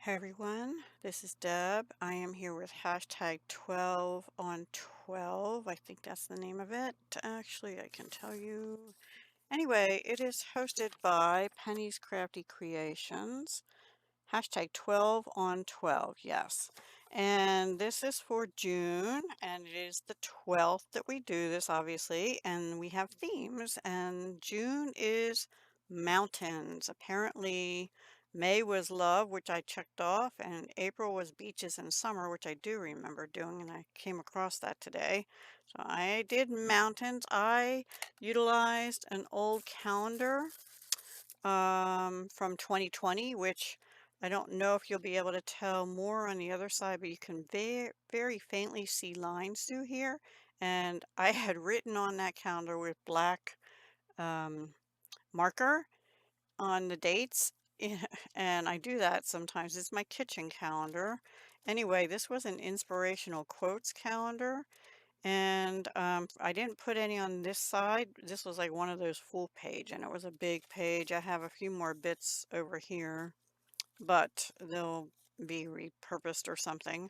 Hey everyone, this is Deb. I am here with hashtag 12 on 12. I think that's the name of it. Actually, I can tell you. Anyway, it is hosted by Penny's Crafty Creations. Hashtag 12 on 12, yes. And this is for June, and it is the 12th that we do this, obviously, and we have themes, and June is mountains. Apparently, May was love, which I checked off, and April was beaches and summer, which I do remember doing, and I came across that today. So I did mountains. I utilized an old calendar from 2020, which I don't know if you'll be able to tell more on the other side, but you can very faintly see lines through here. And I had written on that calendar with black um, marker on the dates. And I do that sometimes. It's my kitchen calendar. Anyway, this was an inspirational quotes calendar. And I didn't put any on this side. This was like one of those full page, and it was a big page. I have a few more bits over here, but they'll be repurposed or something.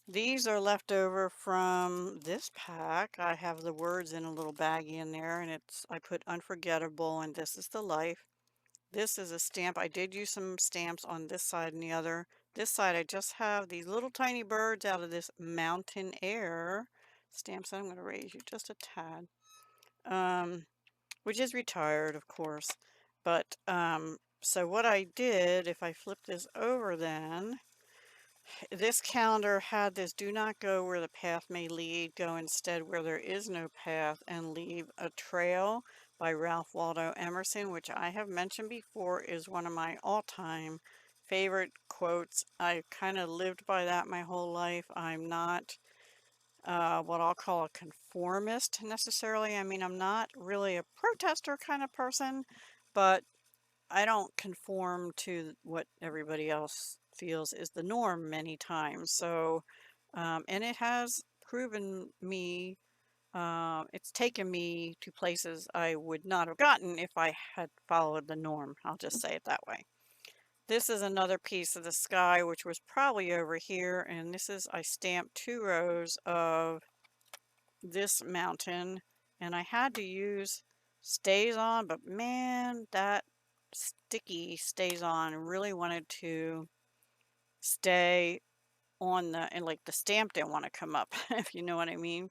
These are left over from this pack. I have the words in a little baggie in there, and I put unforgettable and this is the life. This is a stamp. I did use some stamps on this side and the other. This side, I just have these little tiny birds out of this mountain air stamps. I'm going to raise you just a tad, which is retired, of course. But so what I did, if I flip this over then, this calendar had this do not go where the path may lead, go instead where there is no path and leave a trail by Ralph Waldo Emerson, which I have mentioned before is one of my all-time favorite quotes. I kind of lived by that my whole life. I'm not what I'll call a conformist necessarily. I mean, I'm not really a protester kind of person, but I don't conform to what everybody else feels is the norm many times. So, and it has proven me, it's taken me to places I would not have gotten if I had followed the norm. I'll just say it that way. This is another piece of the sky, which was probably over here. And this is, I stamped 2 rows of this mountain, and I had to use stays on, but man, that sticky stays on. Really wanted to stay on and like the stamp didn't want to come up, if you know what I mean.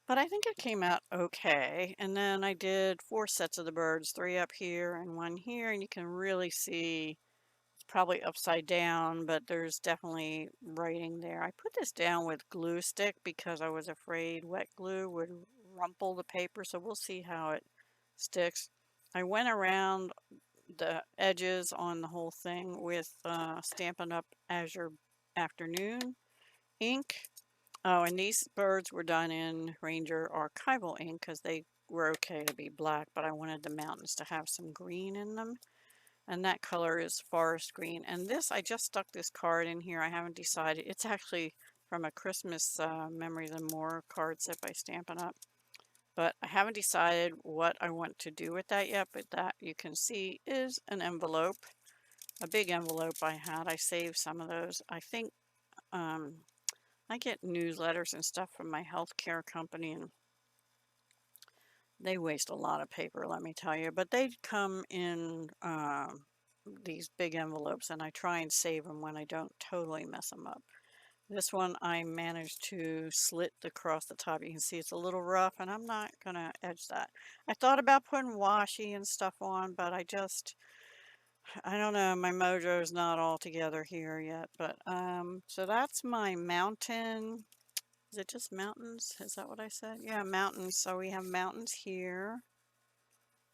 But I think it came out okay. And then I did 4 sets of the birds, 3 up here and 1 here, and you can really see it's probably upside down, but there's definitely writing there. I put this down with glue stick because I was afraid wet glue would rumple the paper, so we'll see how it sticks. I went around the edges on the whole thing with Stampin' Up! Azure Afternoon ink. Oh, and these birds were done in Ranger Archival ink because they were okay to be black, but I wanted the mountains to have some green in them. And that color is forest green. And this, I just stuck this card in here. I haven't decided. It's actually from a Christmas Memories and More card set by Stampin' Up! But I haven't decided what I want to do with that yet. But that you can see is an envelope, a big envelope I had. I saved some of those. I think I get newsletters and stuff from my healthcare company, and they waste a lot of paper, let me tell you. But they come in these big envelopes, and I try and save them when I don't totally mess them up. This one I managed to slit across the top. You can see it's a little rough, and I'm not going to edge that. I thought about putting washi and stuff on, but I don't know, my mojo is not all together here yet. But so that's my mountain. Is it just mountains? Is that what I said? Yeah, mountains. So we have mountains here,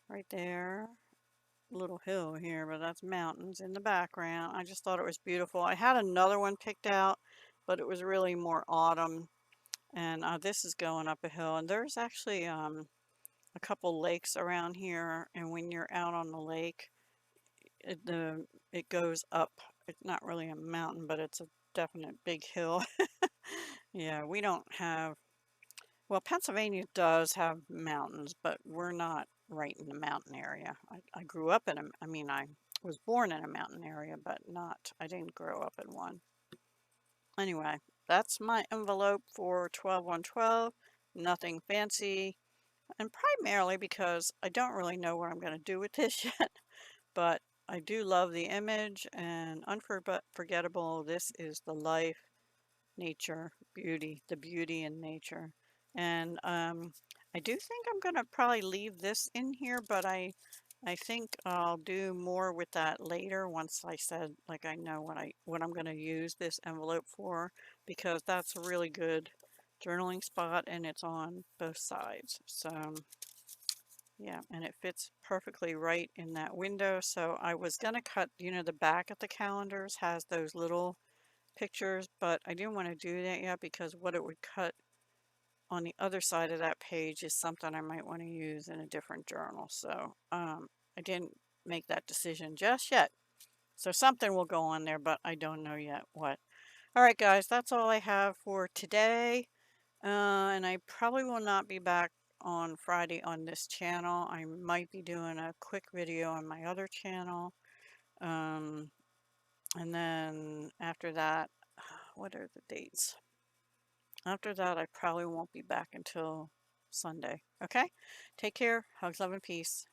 right there. Little hill here, but that's mountains in the background. I just thought it was beautiful. I had another one picked out, but it was really more autumn. And this is going up a hill. And there's actually a couple lakes around here. And when you're out on the lake, it goes up. It's not really a mountain, but it's a definite big hill. Yeah, we don't have, well, Pennsylvania does have mountains, but we're not right in the mountain area. I grew up in them. I mean, I Was born in a mountain area, but I didn't grow up in one. Anyway, that's my envelope for 12/1/12. Nothing fancy, and primarily because I don't really know what I'm going to do with this yet, but I do love the image and unforgettable. This is the life, nature, beauty, the beauty in nature. And I do think I'm going to probably leave this in here, but I think I'll do more with that later once I said, like, I know what I'm going to use this envelope for, because that's a really good journaling spot and it's on both sides. So yeah, and it fits perfectly right in that window. So I was going to cut, the back of the calendars has those little pictures, but I didn't want to do that yet because what it would cut on the other side of that page is something I might want to use in a different journal. So I didn't make that decision just yet. So something will go on there, but I don't know yet what. All right, guys, that's all I have for today. And I probably will not be back on Friday on this channel. I might be doing a quick video on my other channel. Um, and then after that, what are the dates? After that, I probably won't be back until Sunday. Okay? Take care. Hugs, love, and peace.